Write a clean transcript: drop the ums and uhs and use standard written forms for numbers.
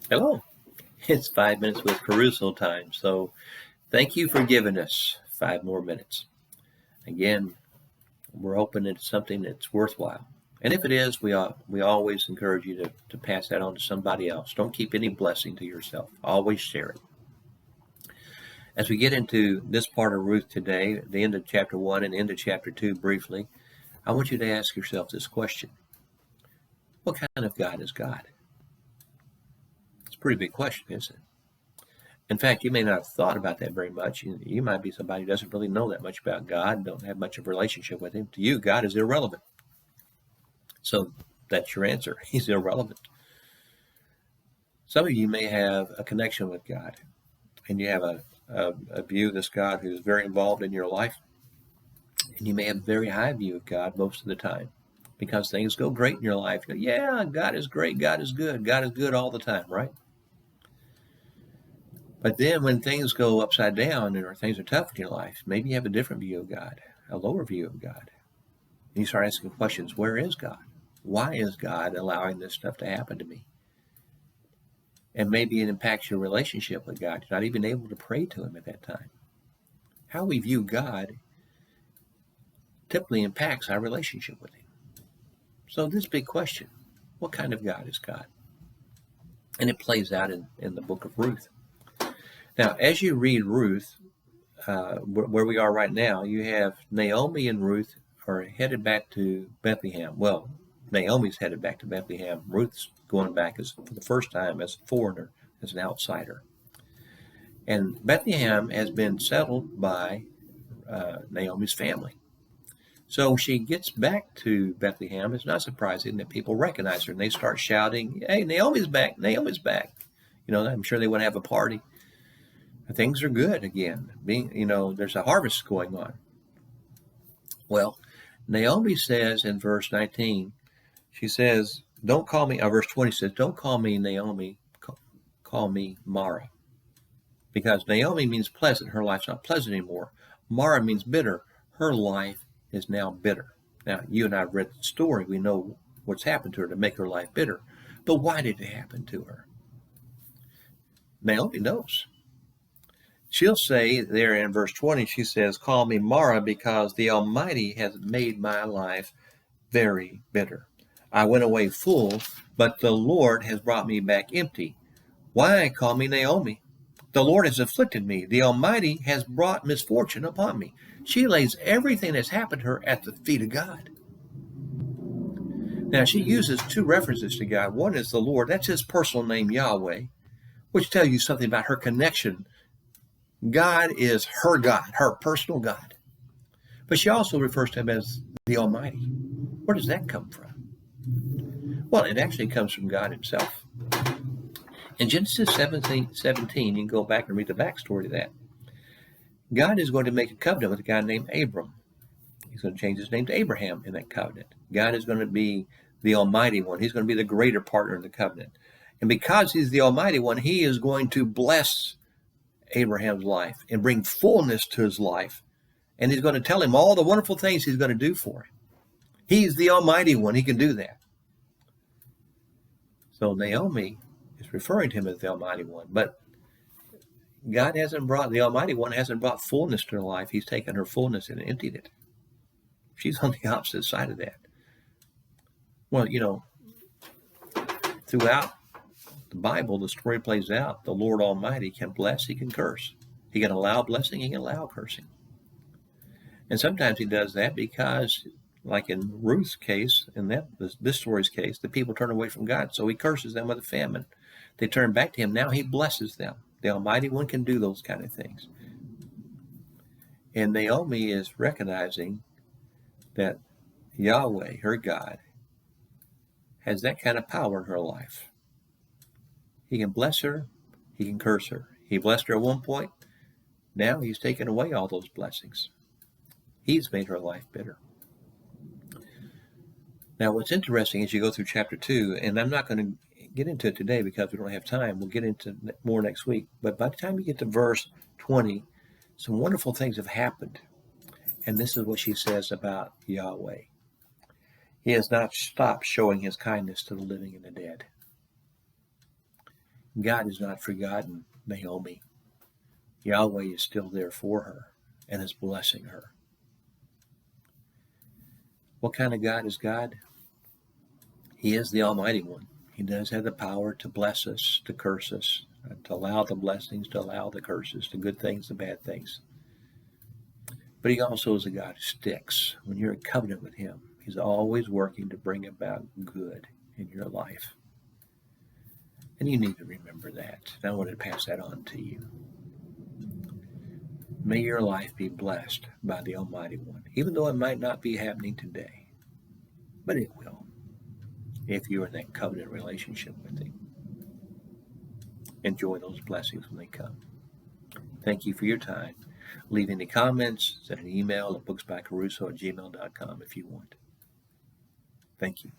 Hello. It's 5 minutes with keRusso time. So thank you for giving us 5 more minutes. Again, we're hoping it's something that's worthwhile. And if it is, we always encourage you to pass that on to somebody else. Don't keep any blessing to yourself. Always share it. As we get into this part of Ruth today, the end of chapter 1 and end of chapter 2 briefly, I want you to ask yourself this question. What kind of God is God? It's a pretty big question, isn't it? In fact, you may not have thought about that very much. You might be somebody who doesn't really know that much about God, don't have much of a relationship with him. To you, God is irrelevant. So that's your answer. He's irrelevant. Some of you may have a connection with God, and you have a view of this God who's very involved in your life, and you may have a very high view of God most of the time because things go great in your life. You go, yeah, God is great. God is good all the time, right? But then when things go upside down or things are tough in your life, maybe you have a different view of God, a lower view of God. And you start asking questions, where is God? Why is God allowing this stuff to happen to me? And maybe it impacts your relationship with God. You're not even able to pray to him at that time. How we view God typically impacts our relationship with him. So this big question, what kind of God is God? And it plays out in the book of Ruth. Now, as you read Ruth, where we are right now, you have Naomi and Ruth are headed back to Bethlehem. Well, Naomi's headed back to Bethlehem. Ruth's going back for the first time as a foreigner, as an outsider. And Bethlehem has been settled by Naomi's family. So when she gets back to Bethlehem, it's not surprising that people recognize her and they start shouting, hey, Naomi's back, Naomi's back. I'm sure they want to have a party. Things are good again. There's a harvest going on. Well, Naomi says in verse 19, she says, don't call me, verse 20 says, don't call me Naomi, call me Mara. Because Naomi means pleasant. Her life's not pleasant anymore. Mara means bitter. Her life is now bitter. Now, you and I have read the story. We know what's happened to her to make her life bitter. But why did it happen to her? Naomi knows. She'll say there in verse 20, she says, call me Mara because the Almighty has made my life very bitter. I went away full, but the Lord has brought me back empty. Why call me Naomi? The Lord has afflicted me. The Almighty has brought misfortune upon me. She lays everything that's happened to her at the feet of God. Now, she uses two references to God. One is the Lord. That's his personal name, Yahweh, which tells you something about her connection. God is her God, her personal God. But she also refers to him as the Almighty. Where does that come from? Well, it actually comes from God himself. In Genesis 17, you can go back and read the backstory to that. God is going to make a covenant with a guy named Abram. He's going to change his name to Abraham in that covenant. God is going to be the Almighty One. He's going to be the greater partner in the covenant. And because he's the Almighty One, he is going to bless Abraham's life and bring fullness to his life. And he's going to tell him all the wonderful things he's going to do for him. He's the Almighty One. He can do that. So Naomi is referring to him as the Almighty One. But the Almighty One hasn't brought fullness to her life. He's taken her fullness and emptied it. She's on the opposite side of that. Well, throughout the Bible, the story plays out. The Lord Almighty can bless, he can curse. He can allow blessing, he can allow cursing. And sometimes he does that because, like in Ruth's case, in this story's case, the people turn away from God, so he curses them with a famine. They turn back to him. Now he blesses them. The Almighty One can do those kind of things. And Naomi is recognizing that Yahweh, her God, has that kind of power in her life. He can bless her, he can curse her. He blessed her at one point. Now he's taken away all those blessings. He's made her life bitter. Now, what's interesting as you go through chapter 2, and I'm not going to get into it today because we don't have time. We'll get into more next week. But by the time you get to verse 20, some wonderful things have happened. And this is what she says about Yahweh. He has not stopped showing his kindness to the living and the dead. God has not forgotten Naomi. Yahweh is still there for her and is blessing her. What kind of God is God? He is the Almighty One. He does have the power to bless us, to curse us, to allow the blessings, to allow the curses, the good things, the bad things. But he also is a God who sticks. When you're in covenant with him, he's always working to bring about good in your life. And you need to remember that. And I wanted to pass that on to you. May your life be blessed by the Almighty One, even though it might not be happening today. But it will, if you're in that covenant relationship with him. Enjoy those blessings when they come. Thank you for your time. Leave any comments, send an email at booksbykeRusso@gmail.com if you want. Thank you.